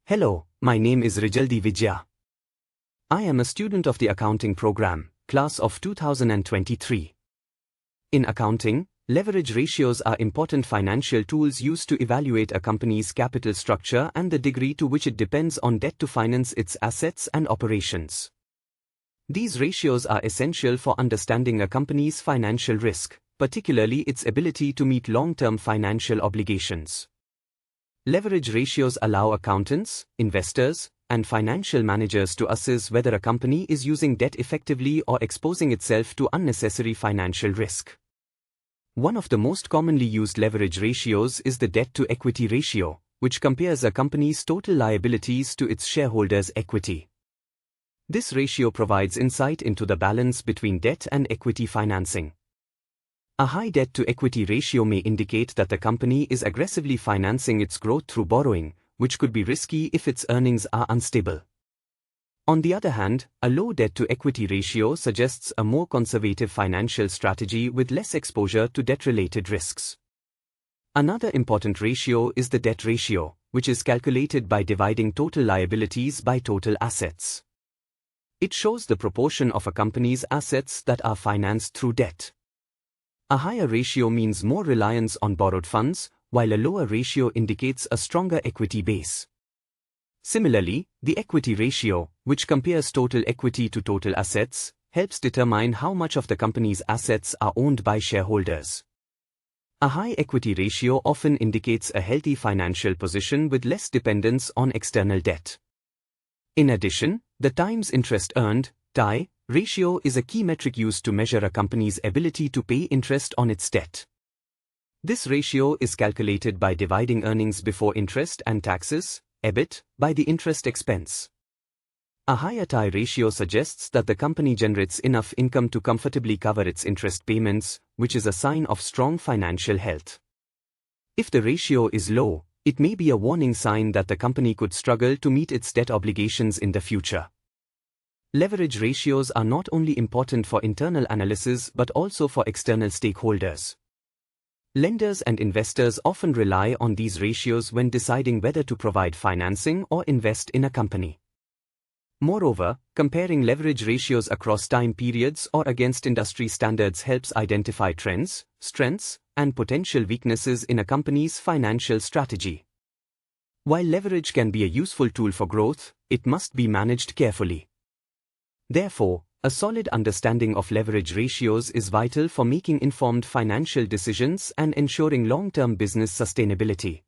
Hello, my name is Rijaldi Vijaya. I am a student of the accounting program, class of 2023. In accounting, leverage ratios are important financial tools used to evaluate a company's capital structure and the degree to which it depends on debt to finance its assets and operations. These ratios are essential for understanding a company's financial risk, particularly its ability to meet long-term financial obligations. Leverage ratios allow accountants, investors, and financial managers to assess whether a company is using debt effectively or exposing itself to unnecessary financial risk. One of the most commonly used leverage ratios is the debt-to-equity ratio, which compares a company's total liabilities to its shareholders' equity. This ratio provides insight into the balance between debt and equity financing. A high debt-to-equity ratio may indicate that the company is aggressively financing its growth through borrowing, which could be risky if its earnings are unstable. On the other hand, a low debt-to-equity ratio suggests a more conservative financial strategy with less exposure to debt-related risks. Another important ratio is the debt ratio, which is calculated by dividing total liabilities by total assets. It shows the proportion of a company's assets that are financed through debt. A higher ratio means more reliance on borrowed funds, while a lower ratio indicates a stronger equity base. Similarly, the equity ratio, which compares total equity to total assets, helps determine how much of the company's assets are owned by shareholders. A high equity ratio often indicates a healthy financial position with less dependence on external debt. In addition, the times interest earned (TIE) ratio is a key metric used to measure a company's ability to pay interest on its debt. This ratio is calculated by dividing earnings before interest and taxes, EBIT, by the interest expense. A higher TIE ratio suggests that the company generates enough income to comfortably cover its interest payments, which is a sign of strong financial health. If the ratio is low, it may be a warning sign that the company could struggle to meet its debt obligations in the future. Leverage ratios are not only important for internal analysis but also for external stakeholders. Lenders and investors often rely on these ratios when deciding whether to provide financing or invest in a company. Moreover, comparing leverage ratios across time periods or against industry standards helps identify trends, strengths, and potential weaknesses in a company's financial strategy. While leverage can be a useful tool for growth, it must be managed carefully. Therefore, a solid understanding of leverage ratios is vital for making informed financial decisions and ensuring long-term business sustainability.